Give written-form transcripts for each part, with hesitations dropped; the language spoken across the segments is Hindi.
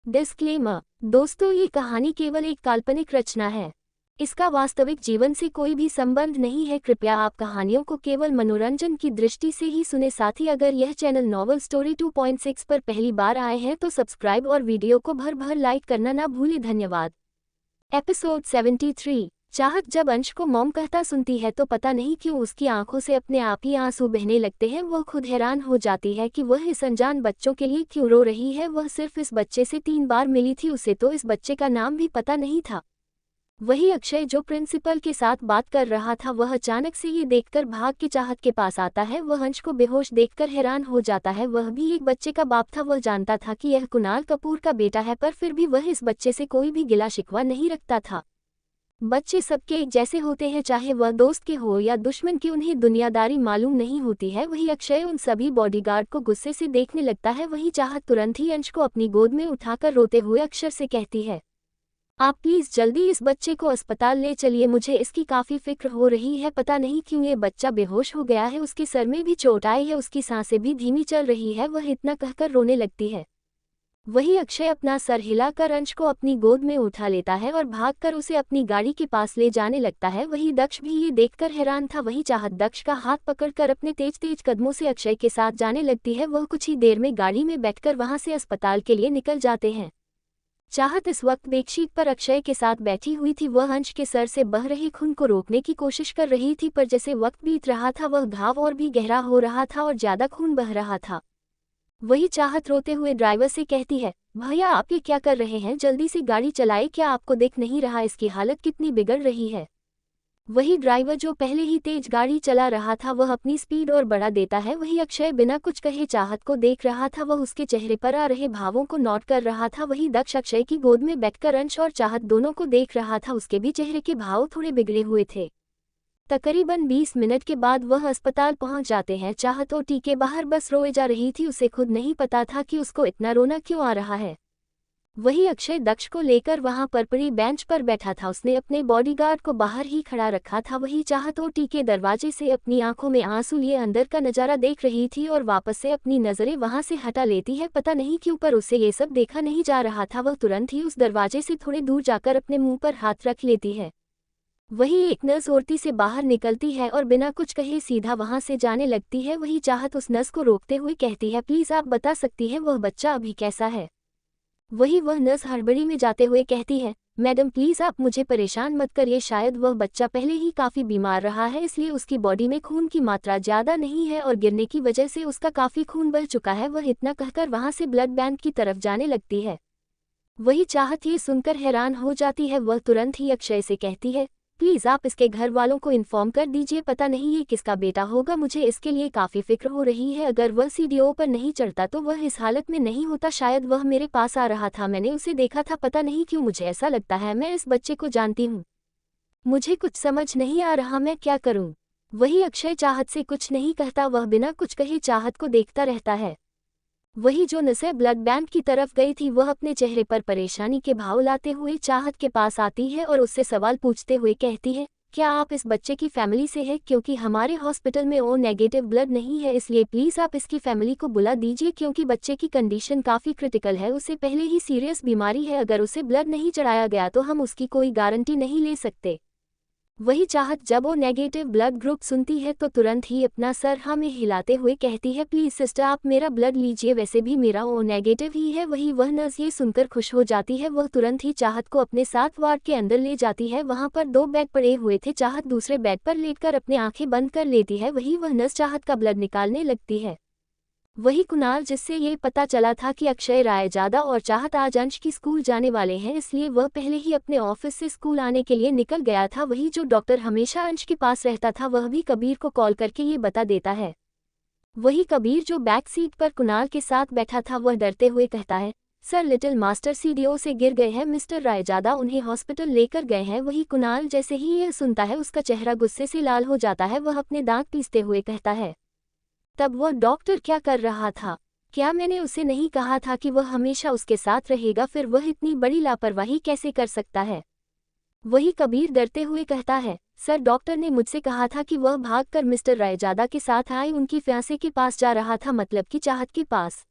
डिस्क्लेमर। दोस्तों, ये कहानी केवल एक काल्पनिक रचना है। इसका वास्तविक जीवन से कोई भी संबंध नहीं है। कृपया आप कहानियों को केवल मनोरंजन की दृष्टि से ही सुने। साथ ही अगर यह चैनल नॉवल स्टोरी 2.6 पर पहली बार आए हैं तो सब्सक्राइब और वीडियो को भर भर लाइक करना ना भूलें। धन्यवाद। एपिसोड 73। चाहत जब अंश को मॉम कहता सुनती है तो पता नहीं क्यों उसकी आंखों से अपने आप ही आंसू बहने लगते हैं। वह खुद हैरान हो जाती है कि वह इस अनजान बच्चों के लिए क्यों रो रही है। वह सिर्फ इस बच्चे से 3 बार मिली थी, उसे तो इस बच्चे का नाम भी पता नहीं था। वही अक्षय जो प्रिंसिपल के साथ बात कर रहा था, वह अचानक से ये देखकर भाग के चाहत के पास आता है। वह अंश को बेहोश देखकर हैरान हो जाता है। वह भी एक बच्चे का बाप था। वह जानता था कि यह कुणाल कपूर का बेटा है, पर फिर भी वह इस बच्चे से कोई भी गिला शिकवा नहीं रखता था। बच्चे सबके एक जैसे होते हैं, चाहे वह दोस्त के हो या दुश्मन की, उन्हें दुनियादारी मालूम नहीं होती है। वही अक्षय उन सभी बॉडीगार्ड को गुस्से से देखने लगता है। वही चाहत तुरंत ही अंश को अपनी गोद में उठाकर रोते हुए अक्षर से कहती है, आप प्लीज जल्दी इस बच्चे को अस्पताल ले चलिए, मुझे इसकी काफी फिक्र हो रही है। पता नहीं क्यों ये बच्चा बेहोश हो गया है, उसके सर में भी चोट आई है, उसकी सांसें भी धीमी चल रही है। वह इतना कहकर रोने लगती है। वही अक्षय अपना सर हिलाकर अंश को अपनी गोद में उठा लेता है और भागकर उसे अपनी गाड़ी के पास ले जाने लगता है। वही दक्ष भी ये देखकर हैरान था। वही चाहत दक्ष का हाथ पकड़कर अपने तेज तेज कदमों से अक्षय के साथ जाने लगती है। वह कुछ ही देर में गाड़ी में बैठकर वहां से अस्पताल के लिए निकल जाते हैं। चाहत इस वक्त बेडशीट पर अक्षय के साथ बैठी हुई थी। वह अंश के सर से बह रहे खून को रोकने की कोशिश कर रही थी, पर जैसे वक्त बीत रहा था वह घाव और भी गहरा हो रहा था और ज्यादा खून बह रहा था। वही चाहत रोते हुए ड्राइवर से कहती है, भैया आप ये क्या कर रहे हैं, जल्दी से गाड़ी चलाए, क्या आपको दिख नहीं रहा इसकी हालत कितनी बिगड़ रही है। वही ड्राइवर जो पहले ही तेज गाड़ी चला रहा था, वह अपनी स्पीड और बढ़ा देता है। वही अक्षय बिना कुछ कहे चाहत को देख रहा था। वह उसके चेहरे पर आ रहे भावों को नोट कर रहा था। वही दक्ष अक्षय की गोद में बैठकर अंश और चाहत दोनों को देख रहा था। उसके भी चेहरे के भाव थोड़े बिगड़े हुए थे। तकरीबन 20 मिनट के बाद वह अस्पताल पहुंच जाते हैं। चाहत ओटी के बाहर बस रोए जा रही थी। उसे खुद नहीं पता था कि उसको इतना रोना क्यों आ रहा है। वही अक्षय दक्ष को लेकर वहां पर पड़ी बेंच पर बैठा था। उसने अपने बॉडीगार्ड को बाहर ही खड़ा रखा था। वही चाहत ओटी के दरवाजे से अपनी आंखों में आंसू लिए अंदर का नजारा देख रही थी और वापस से अपनी नजरें वहां से हटा लेती है। पता नहीं क्यों पर उसे ये सब देखा नहीं जा रहा था। वह तुरंत ही उस दरवाजे से थोड़े दूर जाकर अपने मुंह पर हाथ रख लेती है। वही एक नर्स औरती से बाहर निकलती है और बिना कुछ कहे सीधा वहां से जाने लगती है। वही चाहत उस नर्स को रोकते हुए कहती है, प्लीज आप बता सकती हैं वह बच्चा अभी कैसा है। वही वह नर्स हड़बड़ी में जाते हुए कहती है, मैडम प्लीज आप मुझे परेशान मत करिए, शायद वह बच्चा पहले ही काफी बीमार रहा है, इसलिए उसकी बॉडी में खून की मात्रा ज्यादा नहीं है और गिरने की वजह से उसका काफी खून बह चुका है। वह इतना कहकर वहां से ब्लड बैंक की तरफ जाने लगती है। वही चाहत ये सुनकर हैरान हो जाती है। वह तुरंत ही अक्षय से कहती है, प्लीज आप इसके घर वालों को इन्फॉर्म कर दीजिए, पता नहीं ये किसका बेटा होगा, मुझे इसके लिए काफी फिक्र हो रही है। अगर वह सीढ़ियों पर नहीं चढ़ता तो वह इस हालत में नहीं होता। शायद वह मेरे पास आ रहा था, मैंने उसे देखा था। पता नहीं क्यों मुझे ऐसा लगता है मैं इस बच्चे को जानती हूँ। मुझे कुछ समझ नहीं आ रहा, मैं क्या करूँ। वही अक्षय चाहत से कुछ नहीं कहता। वह बिना कुछ कहे चाहत को देखता रहता है। वही जो नसें ब्लड बैंक की तरफ गई थी, वह अपने चेहरे पर परेशानी के भाव लाते हुए चाहत के पास आती है और उससे सवाल पूछते हुए कहती है, क्या आप इस बच्चे की फैमिली से हैं, क्योंकि हमारे हॉस्पिटल में ओ नेगेटिव ब्लड नहीं है, इसलिए प्लीज आप इसकी फैमिली को बुला दीजिए, क्योंकि बच्चे की कंडीशन काफी क्रिटिकल है, उसे पहले ही सीरियस बीमारी है। अगर उसे ब्लड नहीं चढ़ाया गया तो हम उसकी कोई गारंटी नहीं ले सकते। वही चाहत जब वो नेगेटिव ब्लड ग्रुप सुनती है तो तुरंत ही अपना सर हाँ में हिलाते हुए कहती है, प्लीज सिस्टर आप मेरा ब्लड लीजिए, वैसे भी मेरा ओ नेगेटिव ही है। वही वह नर्स ये सुनकर खुश हो जाती है। वह तुरंत ही चाहत को अपने साथ वार्ड के अंदर ले जाती है। वहां पर 2 बेड पड़े हुए थे। चाहत दूसरे बेड पर लेटकर अपनी आंखें बंद कर लेती है। वही वह नर्स चाहत का ब्लड निकालने लगती है। वही कुणाल, जिससे ये पता चला था कि अक्षय रायजादा और चाहत आज अंश की स्कूल जाने वाले हैं, इसलिए वह पहले ही अपने ऑफिस से स्कूल आने के लिए निकल गया था। वही जो डॉक्टर हमेशा अंश के पास रहता था, वह भी कबीर को कॉल करके ये बता देता है। वही कबीर जो बैक सीट पर कुणाल के साथ बैठा था, वह डरते हुए कहता है, सर लिटिल मास्टर सीढ़ियों से गिर गए हैं, मिस्टर रायजादा उन्हें हॉस्पिटल लेकर गए हैं। वही कुणाल जैसे ही यह सुनता है उसका चेहरा गुस्से से लाल हो जाता है। वह अपने दांत पीसते हुए कहता है, तब वह डॉक्टर क्या कर रहा था, क्या मैंने उसे नहीं कहा था कि वह हमेशा उसके साथ रहेगा, फिर वह इतनी बड़ी लापरवाही कैसे कर सकता है। वही कबीर डरते हुए कहता है, सर डॉक्टर ने मुझसे कहा था कि वह भागकर मिस्टर रायजादा के साथ आए, उनकी फियांसे के पास जा रहा था, मतलब कि चाहत के पास।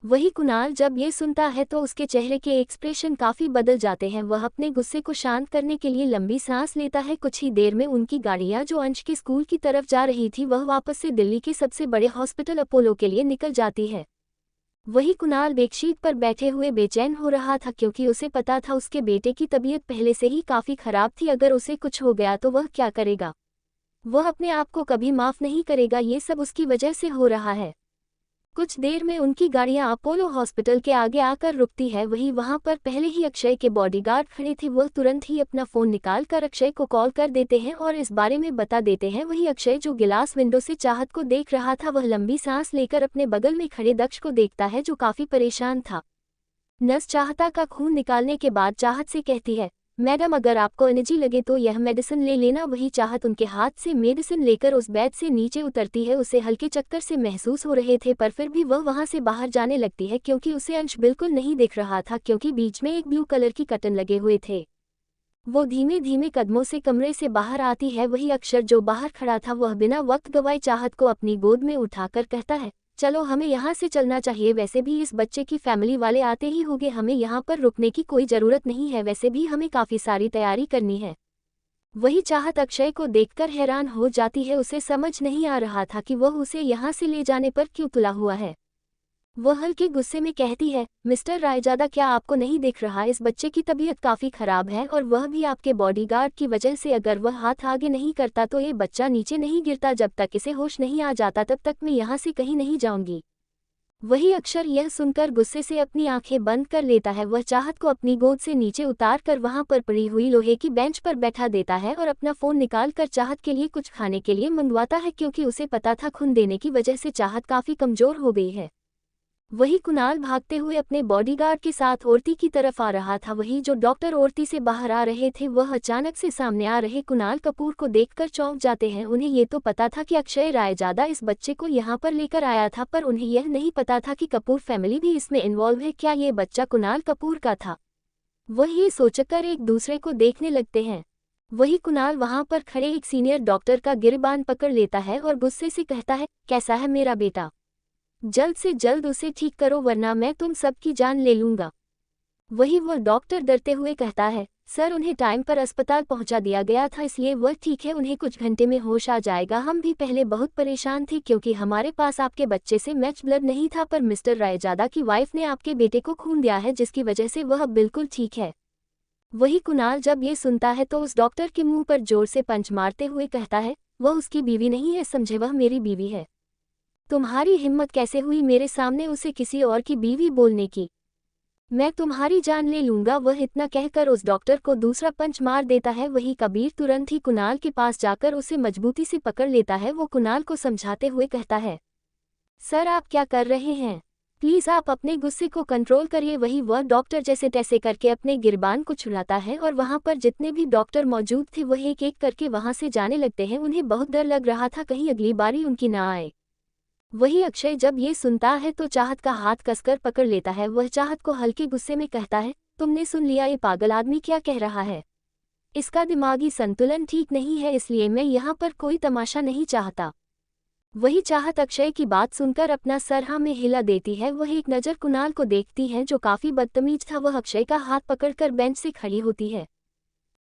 वही कुणाल जब ये सुनता है तो उसके चेहरे के एक्सप्रेशन काफी बदल जाते हैं। वह अपने गुस्से को शांत करने के लिए लंबी सांस लेता है। कुछ ही देर में उनकी गाड़ियां जो अंश के स्कूल की तरफ जा रही थी वह वापस से दिल्ली के सबसे बड़े हॉस्पिटल अपोलो के लिए निकल जाती है। वही कुणाल बेडशीट पर बैठे हुए बेचैन हो रहा था क्योंकि उसे पता था उसके बेटे की तबीयत पहले से ही काफी खराब थी। अगर उसे कुछ हो गया तो वह क्या करेगा? वह अपने आप को कभी माफ नहीं करेगा। ये सब उसकी वजह से हो रहा है। कुछ देर में उनकी गाड़ियां अपोलो हॉस्पिटल के आगे आकर रुकती है। वहां पर पहले ही अक्षय के बॉडीगार्ड खड़े थे। वह तुरंत ही अपना फोन निकाल कर अक्षय को कॉल कर देते हैं और इस बारे में बता देते हैं। वही अक्षय जो गिलास विंडो से चाहत को देख रहा था वह लंबी सांस लेकर अपने बगल में खड़े दक्ष को देखता है जो काफी परेशान था। नर्स चाहता का खून निकालने के बाद चाहत से कहती है, मैडम अगर आपको एनर्जी लगे तो यह मेडिसिन ले लेना। वही चाहत उनके हाथ से मेडिसिन लेकर उस बेड से नीचे उतरती है। उसे हल्के चक्कर से महसूस हो रहे थे पर फिर भी वह वहां से बाहर जाने लगती है क्योंकि उसे अंश बिल्कुल नहीं दिख रहा था क्योंकि बीच में एक ब्लू कलर की कर्टन लगे हुए थे। वो धीमे धीमे कदमों से कमरे से बाहर आती है। वही अक्षर जो बाहर खड़ा था वह बिना वक्त गवाए चाहत को अपनी गोद में उठाकर कहता है, चलो हमें यहाँ से चलना चाहिए। वैसे भी इस बच्चे की फैमिली वाले आते ही होंगे, हमें यहाँ पर रुकने की कोई ज़रूरत नहीं है। वैसे भी हमें काफ़ी सारी तैयारी करनी है। वही चाहत अक्षय को देखकर हैरान हो जाती है। उसे समझ नहीं आ रहा था कि वह उसे यहाँ से ले जाने पर क्यों तुला हुआ है। वह हल्के गुस्से में कहती है, मिस्टर रायजादा क्या आपको नहीं दिख रहा इस बच्चे की तबीयत काफ़ी ख़राब है और वह भी आपके बॉडीगार्ड की वजह से। अगर वह हाथ आगे नहीं करता तो ये बच्चा नीचे नहीं गिरता। जब तक इसे होश नहीं आ जाता तब तक मैं यहाँ से कहीं नहीं जाऊंगी। वही अक्षर यह सुनकर गुस्से से अपनी आंखें बंद कर लेता है। वह चाहत को अपनी गोद से नीचे उतार कर वहां पर पड़ी हुई लोहे की बेंच पर बैठा देता है और अपना फ़ोन निकाल कर चाहत के लिए कुछ खाने के लिए मंगवाता है क्योंकि उसे पता था खून देने की वजह से चाहत काफ़ी कमज़ोर हो गई है। वही कुणाल भागते हुए अपने बॉडीगार्ड के साथ औरती की तरफ आ रहा था। वही जो डॉक्टर औरती से बाहर आ रहे थे वह अचानक से सामने आ रहे कुणाल कपूर को देखकर चौंक जाते हैं। उन्हें ये तो पता था कि अक्षय रायजादा इस बच्चे को यहाँ पर लेकर आया था पर उन्हें यह नहीं पता था कि कपूर फैमिली भी इसमें इन्वॉल्व है। क्या ये बच्चा कुणाल कपूर का था? वह ये सोचकर एक दूसरे को देखने लगते हैं। वही कुणाल वहां पर खड़े एक सीनियर डॉक्टर का गिरबान पकड़ लेता है और गुस्से से कहता है, कैसा है मेरा बेटा? जल्द से जल्द उसे ठीक करो वरना मैं तुम सबकी जान ले लूंगा। वही वह डॉक्टर डरते हुए कहता है, सर उन्हें टाइम पर अस्पताल पहुंचा दिया गया था इसलिए वह ठीक है, उन्हें कुछ घंटे में होश आ जाएगा। हम भी पहले बहुत परेशान थे क्योंकि हमारे पास आपके बच्चे से मैच ब्लड नहीं था पर मिस्टर रायजादा की वाइफ ने आपके बेटे को खून दिया है जिसकी वजह से वह बिल्कुल ठीक है। वही कुणाल जब ये सुनता है तो उस डॉक्टर के मुंह पर जोर से पंच मारते हुए कहता है, वह उसकी बीवी नहीं है समझे, वह मेरी बीवी है। तुम्हारी हिम्मत कैसे हुई मेरे सामने उसे किसी और की बीवी बोलने की? मैं तुम्हारी जान ले लूंगा। वह इतना कहकर उस डॉक्टर को दूसरा पंच मार देता है। वही कबीर तुरंत ही कुणाल के पास जाकर उसे मजबूती से पकड़ लेता है। वो कुणाल को समझाते हुए कहता है, सर आप क्या कर रहे हैं? प्लीज़ आप अपने गुस्से को कंट्रोल करिए। वही वह डॉक्टर जैसे तैसे करके अपने गिरबान को छुड़ाता है और वहां पर जितने भी डॉक्टर मौजूद थे वह एक एक करके वहां से जाने लगते हैं। उन्हें बहुत डर लग रहा था कहीं अगली बारी उनकी ना आए। वही अक्षय जब ये सुनता है तो चाहत का हाथ कसकर पकड़ लेता है। वह चाहत को हल्के गुस्से में कहता है, तुमने सुन लिया ये पागल आदमी क्या कह रहा है? इसका दिमागी संतुलन ठीक नहीं है इसलिए मैं यहाँ पर कोई तमाशा नहीं चाहता। वही चाहत अक्षय की बात सुनकर अपना सर हाँ में हिला देती है। वह एक नज़र कुणाल को देखती है जो काफ़ी बदतमीज था। वह अक्षय का हाथ पकड़कर बेंच से खड़ी होती है।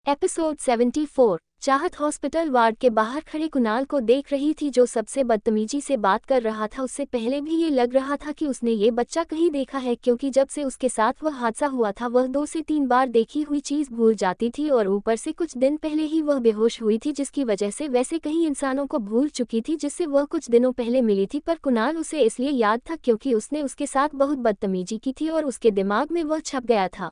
एपिसोड 74। चाहत हॉस्पिटल वार्ड के बाहर खड़े कुणाल को देख रही थी जो सबसे बदतमीजी से बात कर रहा था। उससे पहले भी ये लग रहा था कि उसने ये बच्चा कहीं देखा है क्योंकि जब से उसके साथ वह हादसा हुआ था वह 2 से 3 बार देखी हुई चीज़ भूल जाती थी और ऊपर से कुछ दिन पहले ही वह बेहोश हुई थी जिसकी वजह से वैसे कई इंसानों को भूल चुकी थी जिससे वह कुछ दिनों पहले मिली थी। पर कुणाल उसे इसलिए याद था क्योंकि उसने उसके साथ बहुत बदतमीजी की थी और उसके दिमाग में वह छप गया था।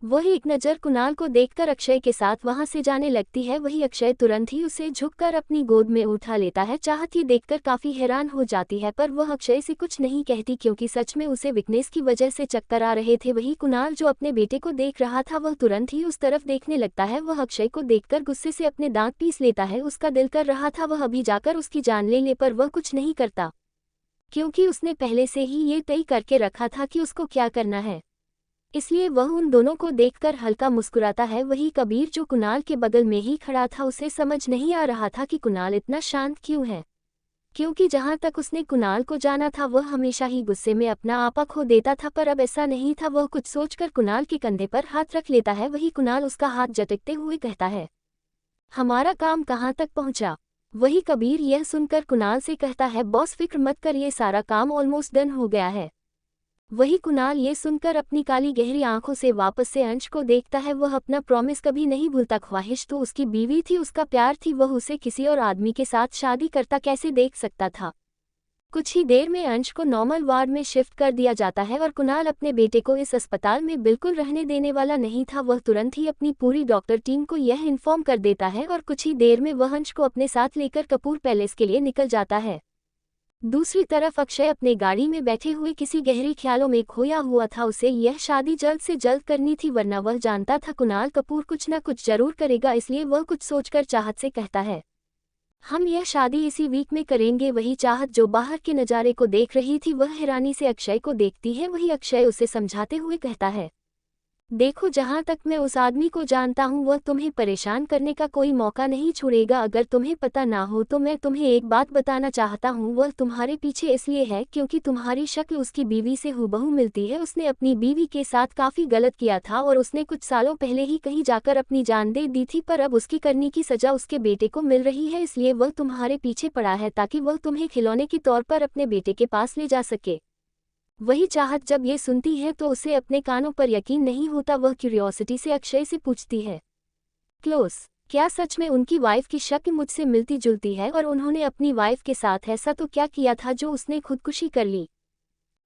वही एक नज़र कुणाल को देखकर अक्षय के साथ वहां से जाने लगती है। वही अक्षय तुरंत ही उसे झुककर अपनी गोद में उठा लेता है। चाहत ये देखकर काफ़ी हैरान हो जाती है पर वह अक्षय से कुछ नहीं कहती क्योंकि सच में उसे वीकनेस की वजह से चक्कर आ रहे थे। वही कुणाल जो अपने बेटे को देख रहा था वह तुरंत ही उस तरफ देखने लगता है। वह अक्षय को देखकर गुस्से से अपने दांत पीस लेता है। उसका दिल कर रहा था वह अभी जाकर उसकी जान ले पर वह कुछ नहीं करता क्योंकि उसने पहले से ही ये तय करके रखा था कि उसको क्या करना है। इसलिए वह उन दोनों को देखकर हल्का मुस्कुराता है। वही कबीर जो कुणाल के बगल में ही खड़ा था उसे समझ नहीं आ रहा था कि कुणाल इतना शांत क्यों है। क्योंकि जहां तक उसने कुणाल को जाना था वह हमेशा ही गुस्से में अपना आपा खो देता था, पर अब ऐसा नहीं था। वह कुछ सोचकर कुणाल के कंधे पर हाथ रख लेता है। वही कुणाल उसका हाथ झटकते हुए कहता है, हमारा काम कहाँ तक पहुंचा? वही कबीर यह सुनकर कुणाल से कहता है, बॉस फिक्र मत कर, ये सारा काम ऑलमोस्ट डन हो गया है। वही कुणाल ये सुनकर अपनी काली गहरी आंखों से वापस से अंश को देखता है। वह अपना प्रॉमिस कभी नहीं भूलता। ख्वाहिश तो उसकी बीवी थी, उसका प्यार थी, वह उसे किसी और आदमी के साथ शादी करता कैसे देख सकता था। कुछ ही देर में अंश को नॉर्मल वार्ड में शिफ्ट कर दिया जाता है और कुणाल अपने बेटे को इस अस्पताल में बिल्कुल रहने देने वाला नहीं था। वह तुरंत ही अपनी पूरी डॉक्टर टीम को यह इन्फॉर्म कर देता है और कुछ ही देर में वह अंश को अपने साथ लेकर कपूर पैलेस के लिए निकल जाता है। दूसरी तरफ अक्षय अपने गाड़ी में बैठे हुए किसी गहरे ख्यालों में खोया हुआ था। उसे यह शादी जल्द से जल्द करनी थी, वरना वह जानता था कुणाल कपूर कुछ न कुछ जरूर करेगा। इसलिए वह कुछ सोचकर चाहत से कहता है, हम यह शादी इसी वीक में करेंगे। वही चाहत जो बाहर के नज़ारे को देख रही थी वह हैरानी से अक्षय को देखती है। वही अक्षय उसे समझाते हुए कहता है, देखो, जहाँ तक मैं उस आदमी को जानता हूँ वह तुम्हें परेशान करने का कोई मौका नहीं छोड़ेगा। अगर तुम्हें पता ना हो तो मैं तुम्हें एक बात बताना चाहता हूँ, वह तुम्हारे पीछे इसलिए है क्योंकि तुम्हारी शक्ल उसकी बीवी से हूबहू मिलती है। उसने अपनी बीवी के साथ काफ़ी गलत किया था और उसने कुछ सालों पहले ही कहीं जाकर अपनी जान दे दी थी, पर अब उसकी करनी की सजा उसके बेटे को मिल रही है। इसलिए वह तुम्हारे पीछे पड़ा है ताकि वह तुम्हें खिलौने के तौर पर अपने बेटे के पास ले जा सके। वही चाहत जब ये सुनती है तो उसे अपने कानों पर यकीन नहीं होता। वह क्यूरियोसिटी से अक्षय से पूछती है, क्लोज, क्या सच में उनकी वाइफ की शक्ल मुझसे मिलती जुलती है और उन्होंने अपनी वाइफ के साथ ऐसा तो क्या किया था जो उसने खुदकुशी कर ली?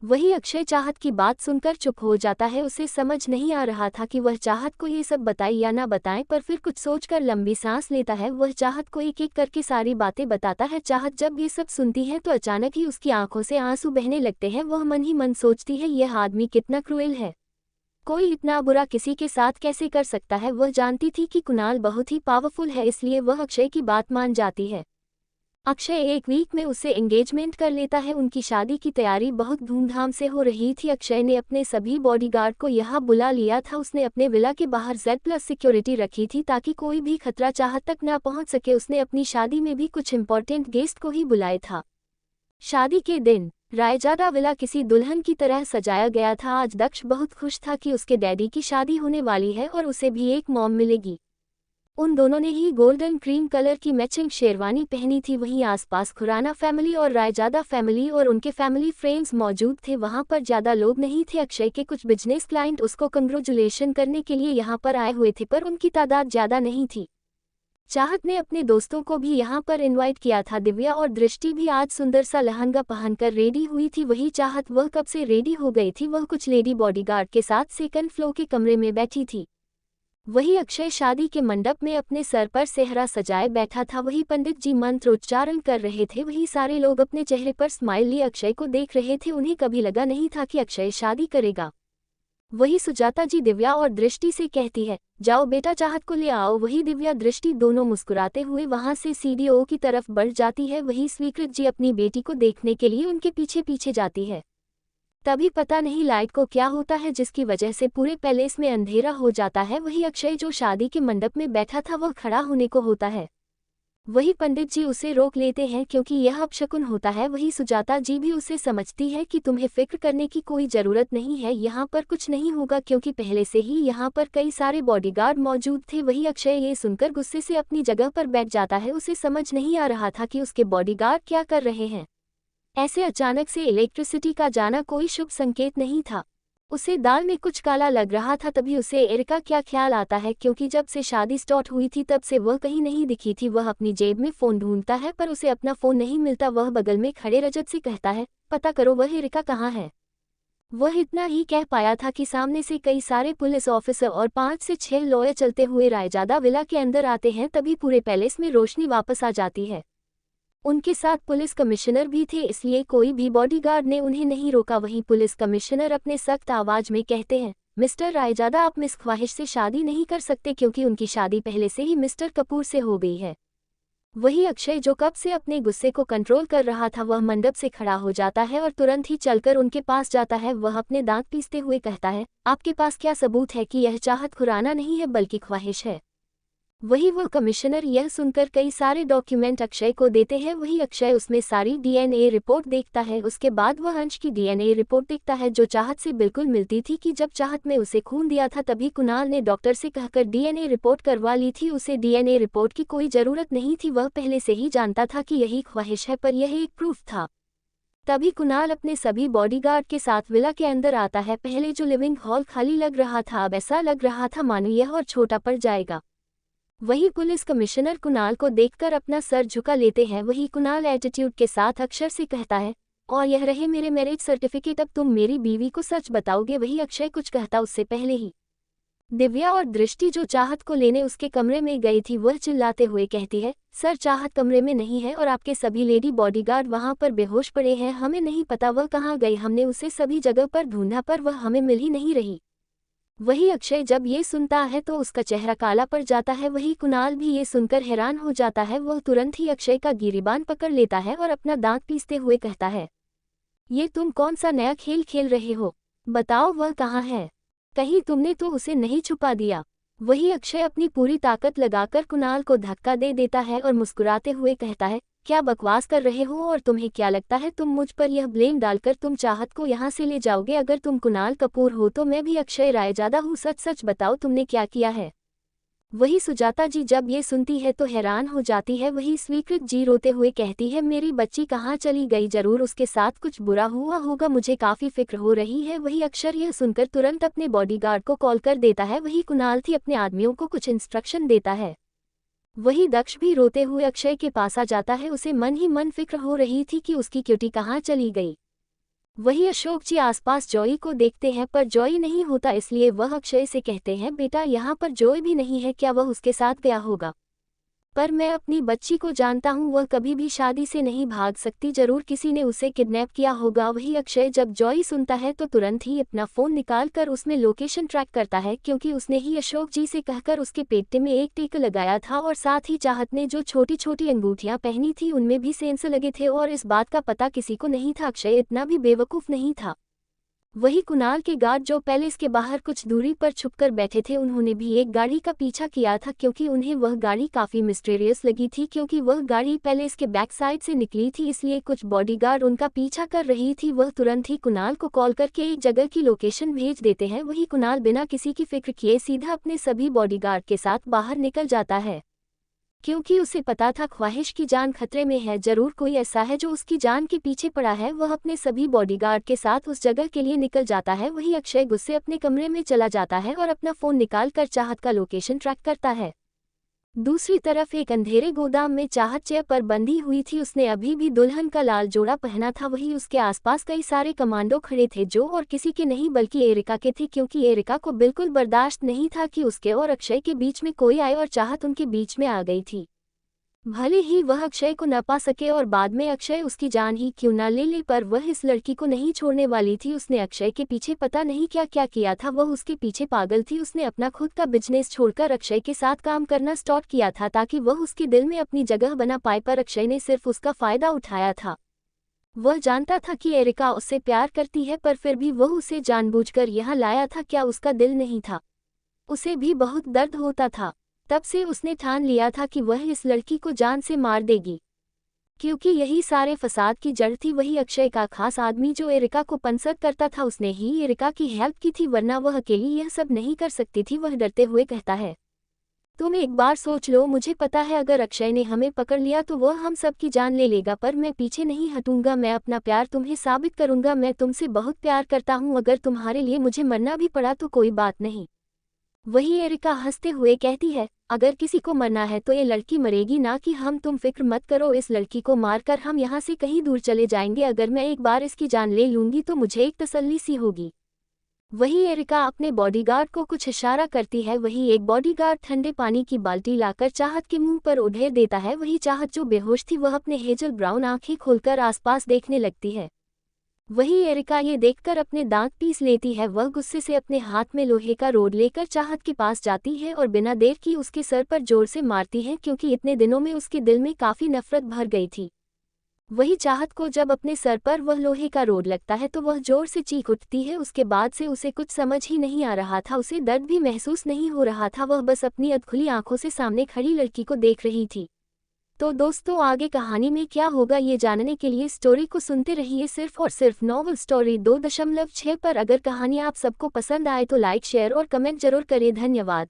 वही अक्षय चाहत की बात सुनकर चुप हो जाता है। उसे समझ नहीं आ रहा था कि वह चाहत को ये सब बताए या ना बताएं, पर फिर कुछ सोचकर लंबी सांस लेता है। वह चाहत को एक एक करके सारी बातें बताता है। चाहत जब ये सब सुनती है तो अचानक ही उसकी आंखों से आंसू बहने लगते हैं। वह मन ही मन सोचती है, यह आदमी कितना क्रूएल है, कोई इतना बुरा किसी के साथ कैसे कर सकता है। वह जानती थी कि कुणाल बहुत ही पावरफुल है, इसलिए वह अक्षय की बात मान जाती है। अक्षय एक वीक में उससे एंगेजमेंट कर लेता है। उनकी शादी की तैयारी बहुत धूमधाम से हो रही थी। अक्षय ने अपने सभी बॉडीगार्ड को यहाँ बुला लिया था। उसने अपने विला के बाहर Z+ सिक्योरिटी रखी थी ताकि कोई भी खतरा चाहत तक ना पहुँच सके। उसने अपनी शादी में भी कुछ इंपॉर्टेंट गेस्ट को ही बुलाया था। शादी के दिन रायजादा विला किसी दुल्हन की तरह सजाया गया था। आज दक्ष बहुत खुश था कि उसके डैडी की शादी होने वाली है और उसे भी एक मॉम मिलेगी। उन दोनों ने ही गोल्डन क्रीम कलर की मैचिंग शेरवानी पहनी थी। वहीं आसपास खुराना फैमिली और रायजादा फैमिली और उनके फैमिली फ्रेंड्स मौजूद थे। वहां पर ज़्यादा लोग नहीं थे। अक्षय के कुछ बिजनेस क्लाइंट उसको कंग्रेचुलेशन करने के लिए यहाँ पर आए हुए थे, पर उनकी तादाद ज़्यादा नहीं थी। चाहत ने अपने दोस्तों को भी यहाँ पर इनवाइट किया था। दिव्या और दृष्टि भी आज सुंदर सा लहंगा पहनकर रेडी हुई थी। वही चाहत, वह कब से रेडी हो गई थी। वह कुछ लेडी बॉडीगार्ड के साथ सेकंड फ्लोर के कमरे में बैठी थी। वही अक्षय शादी के मंडप में अपने सर पर सेहरा सजाए बैठा था। वही पंडित जी मंत्रोच्चारण कर रहे थे। वही सारे लोग अपने चेहरे पर स्माइल लिए अक्षय को देख रहे थे। उन्हें कभी लगा नहीं था कि अक्षय शादी करेगा। वही सुजाता जी दिव्या और दृष्टि से कहती है, जाओ बेटा, चाहत को ले आओ। वही दिव्या दृष्टि दोनों मुस्कुराते हुए वहां से सीडीओ की तरफ बढ़ जाती है। वही स्वीकृत जी अपनी बेटी को देखने के लिए उनके पीछे पीछे जाती है। तभी पता नहीं लाइट को क्या होता है जिसकी वजह से पूरे पैलेस में अंधेरा हो जाता है। वही अक्षय जो शादी के मंडप में बैठा था वह खड़ा होने को होता है। वही पंडित जी उसे रोक लेते हैं क्योंकि यह अपशकुन होता है। वही सुजाता जी भी उसे समझती है कि तुम्हें फिक्र करने की कोई ज़रूरत नहीं है, यहाँ पर कुछ नहीं होगा क्योंकि पहले से ही यहाँ पर कई सारे बॉडीगार्ड मौजूद थे। वही अक्षय ये सुनकर गुस्से से अपनी जगह पर बैठ जाता है। उसे समझ नहीं आ रहा था कि उसके बॉडीगार्ड क्या कर रहे हैं। ऐसे अचानक से इलेक्ट्रिसिटी का जाना कोई शुभ संकेत नहीं था। उसे दाल में कुछ काला लग रहा था। तभी उसे एरिका क्या ख्याल आता है, क्योंकि जब से शादी स्टार्ट हुई थी तब से वह कहीं नहीं दिखी थी। वह अपनी जेब में फ़ोन ढूंढता है पर उसे अपना फ़ोन नहीं मिलता। वह बगल में खड़े रजत से कहता है, पता करो वह एरिका कहाँ है। वह इतना ही कह पाया था कि सामने से कई सारे पुलिस ऑफिसर और 5 से 6 लॉयर चलते हुए रायजादा विला के अंदर आते हैं। तभी पूरे पैलेस में रोशनी वापस आ जाती है। उनके साथ पुलिस कमिश्नर भी थे, इसलिए कोई भी बॉडीगार्ड ने उन्हें नहीं रोका। वहीं पुलिस कमिश्नर अपने सख्त आवाज में कहते हैं, मिस्टर रायजादा, आप मिस ख्वाहिश से शादी नहीं कर सकते क्योंकि उनकी शादी पहले से ही मिस्टर कपूर से हो गई है। वही अक्षय जो कब से अपने गुस्से को कंट्रोल कर रहा था वह मंडप से खड़ा हो जाता है और तुरंत ही चलकर उनके पास जाता है। वह अपने दांत पीसते हुए कहता है, आपके पास क्या सबूत है कि यह चाहत खुराना नहीं है बल्कि ख्वाहिश है? वही वो कमिश्नर यह सुनकर कई सारे डॉक्यूमेंट अक्षय को देते हैं। वही अक्षय उसमें सारी डीएनए रिपोर्ट देखता है। उसके बाद वह अंश की डीएनए रिपोर्ट देखता है जो चाहत से बिल्कुल मिलती थी कि जब चाहत में उसे खून दिया था तभी कुणाल ने डॉक्टर से कहकर डीएनए रिपोर्ट करवा ली थी। उसे डीएनए रिपोर्ट की कोई ज़रूरत नहीं थी, वह पहले से ही जानता था कि यही ख्वाहिश है, पर यह एक प्रूफ था। तभी कुणाल अपने सभी बॉडीगार्ड के साथ विला के अंदर आता है। पहले जो लिविंग हॉल खाली लग रहा था अब ऐसा लग रहा था मानो यह और छोटा पड़ जाएगा। वही पुलिस कमिश्नर कुणाल को देखकर अपना सर झुका लेते हैं। वही कुणाल एटीट्यूड के साथ अक्षर से कहता है, और यह रहे मेरे मैरिज सर्टिफिकेट, अब तुम मेरी बीवी को सच बताओगे। वही अक्षय कुछ कहता उससे पहले ही दिव्या और दृष्टि जो चाहत को लेने उसके कमरे में गई थी वह चिल्लाते हुए कहती है, सर चाहत कमरे में नहीं है और आपके सभी लेडी बॉडीगार्ड वहां पर बेहोश पड़े हैं, हमें नहीं पता वह कहाँ गई, हमने उसे सभी जगह पर ढूंढा पर वह हमें मिल ही नहीं रही। वही अक्षय जब ये सुनता है तो उसका चेहरा काला पड़ जाता है। वही कुणाल भी ये सुनकर हैरान हो जाता है। वह तुरंत ही अक्षय का गिरीबान पकड़ लेता है और अपना दांत पीसते हुए कहता है, ये तुम कौन सा नया खेल खेल रहे हो, बताओ वह कहाँ है, कहीं तुमने तो उसे नहीं छुपा दिया। वही अक्षय अपनी पूरी ताकत लगाकर कुणाल को धक्का दे देता है और मुस्कुराते हुए कहता है, क्या बकवास कर रहे हो और तुम्हें क्या लगता है तुम मुझ पर यह ब्लेम डालकर तुम चाहत को यहाँ से ले जाओगे? अगर तुम कुणाल कपूर हो तो मैं भी अक्षय रायजादा हूँ, सच सच बताओ तुमने क्या किया है। वही सुजाता जी जब ये सुनती है तो हैरान हो जाती है। वही स्वीकृत जी रोते हुए कहती है, मेरी बच्ची कहाँ चली गई, जरूर उसके साथ कुछ बुरा हुआ होगा, मुझे काफ़ी फिक्र हो रही है। वही अक्षर यह सुनकर तुरंत अपने बॉडीगार्ड को कॉल कर देता है। वही कुणाल थी अपने आदमियों को कुछ इंस्ट्रक्शन देता है। वही दक्ष भी रोते हुए अक्षय के पास आ जाता है। उसे मन ही मन फिक्र हो रही थी कि उसकी क्यूटी कहाँ चली गई। वही अशोक जी आसपास जॉई को देखते हैं पर जॉई नहीं होता, इसलिए वह अक्षय से कहते हैं, बेटा यहाँ पर जॉय भी नहीं है, क्या वह उसके साथ गया होगा? पर मैं अपनी बच्ची को जानता हूँ, वह कभी भी शादी से नहीं भाग सकती, जरूर किसी ने उसे किडनैप किया होगा। वही अक्षय जब जॉय सुनता है तो तुरंत ही अपना फ़ोन निकालकर उसमें लोकेशन ट्रैक करता है, क्योंकि उसने ही अशोक जी से कहकर उसके पेटे में एक टीका लगाया था और साथ ही चाहत ने जो छोटी छोटी अंगूठियाँ पहनी थी उनमें भी सेंसर लगे थे और इस बात का पता किसी को नहीं था। अक्षय इतना भी बेवकूफ़ नहीं था। वही कुणाल के गार्ड जो पैलेस के बाहर कुछ दूरी पर छुपकर बैठे थे उन्होंने भी एक गाड़ी का पीछा किया था, क्योंकि उन्हें वह गाड़ी काफ़ी मिस्टीरियस लगी थी, क्योंकि वह गाड़ी पैलेस के बैक साइड से निकली थी, इसलिए कुछ बॉडीगार्ड उनका पीछा कर रही थी। वह तुरंत ही कुणाल को कॉल करके एक जगह की लोकेशन भेज देते हैं। वही कुणाल बिना किसी की फिक्र किए सीधा अपने सभी बॉडीगार्ड के साथ बाहर निकल जाता है, क्योंकि उसे पता था ख्वाहिश की जान खतरे में है, जरूर कोई ऐसा है जो उसकी जान के पीछे पड़ा है। वह अपने सभी बॉडीगार्ड के साथ उस जगह के लिए निकल जाता है। वही अक्षय गुस्से अपने कमरे में चला जाता है और अपना फ़ोन निकाल कर चाहत का लोकेशन ट्रैक करता है। दूसरी तरफ एक अंधेरे गोदाम में चाहत चेयर पर बंधी हुई थी। उसने अभी भी दुल्हन का लाल जोड़ा पहना था। वही उसके आसपास कई सारे कमांडो खड़े थे जो और किसी के नहीं बल्कि एरिका के थे, क्योंकि एरिका को बिल्कुल बर्दाश्त नहीं था कि उसके और अक्षय के बीच में कोई आए और चाहत उनके बीच में आ गई थी। भले ही वह अक्षय को न पा सके और बाद में अक्षय उसकी जान ही क्यों न ले ले, पर वह इस लड़की को नहीं छोड़ने वाली थी। उसने अक्षय के पीछे पता नहीं क्या क्या किया था, वह उसके पीछे पागल थी। उसने अपना खुद का बिजनेस छोड़कर अक्षय के साथ काम करना स्टार्ट किया था ताकि वह उसके दिल में अपनी जगह बना पाए, पर अक्षय ने सिर्फ उसका फायदा उठाया था। वह जानता था कि एरिका उससे प्यार करती है, पर फिर भी वह उसे जानबूझकर यहाँ लाया था। क्या उसका दिल नहीं था? उसे भी बहुत दर्द होता था। तब से उसने ठान लिया था कि वह इस लड़की को जान से मार देगी, क्योंकि यही सारे फसाद की जड़ थी। वही अक्षय का खास आदमी जो एरिका को पंसद करता था, उसने ही एरिका की हेल्प की थी, वरना वह अकेली यह सब नहीं कर सकती थी। वह डरते हुए कहता है, तुम एक बार सोच लो, मुझे पता है अगर अक्षय ने हमें पकड़ लिया तो वह हम सब की जान ले लेगा, पर मैं पीछे नहीं हटूंगा। मैं अपना प्यार तुम्हें साबित करूंगा। मैं तुमसे बहुत प्यार करता हूँ, अगर तुम्हारे लिए मुझे मरना भी पड़ा तो कोई बात नहीं। वही एरिका हंसते हुए कहती है, अगर किसी को मरना है तो ये लड़की मरेगी, ना कि हम। तुम फिक्र मत करो, इस लड़की को मारकर हम यहाँ से कहीं दूर चले जाएंगे। अगर मैं एक बार इसकी जान ले लूंगी तो मुझे एक तसल्ली सी होगी। वही एरिका अपने बॉडीगार्ड को कुछ इशारा करती है। वही एक बॉडीगार्ड ठंडे पानी की बाल्टी लाकर चाहत के मुंह पर उधेर देता है। वही चाहत जो बेहोश थी वह अपने हेजल ब्राउन आंखें खोलकर आसपास देखने लगती है। वही एरिका ये देखकर अपने दांत पीस लेती है। वह गुस्से से अपने हाथ में लोहे का रोड लेकर चाहत के पास जाती है और बिना देर की उसके सर पर जोर से मारती है, क्योंकि इतने दिनों में उसके दिल में काफ़ी नफरत भर गई थी। वही चाहत को जब अपने सर पर वह लोहे का रोड लगता है तो वह जोर से चीख उठती है। उसके बाद से उसे कुछ समझ ही नहीं आ रहा था, उसे दर्द भी महसूस नहीं हो रहा था, वह बस अपनी अधखुली आंखों से सामने खड़ी लड़की को देख रही थी। तो दोस्तों, आगे कहानी में क्या होगा ये जानने के लिए स्टोरी को सुनते रहिए सिर्फ और सिर्फ नॉवल स्टोरी 2.6 पर। अगर कहानी आप सबको पसंद आए तो लाइक, शेयर और कमेंट जरूर करें। धन्यवाद।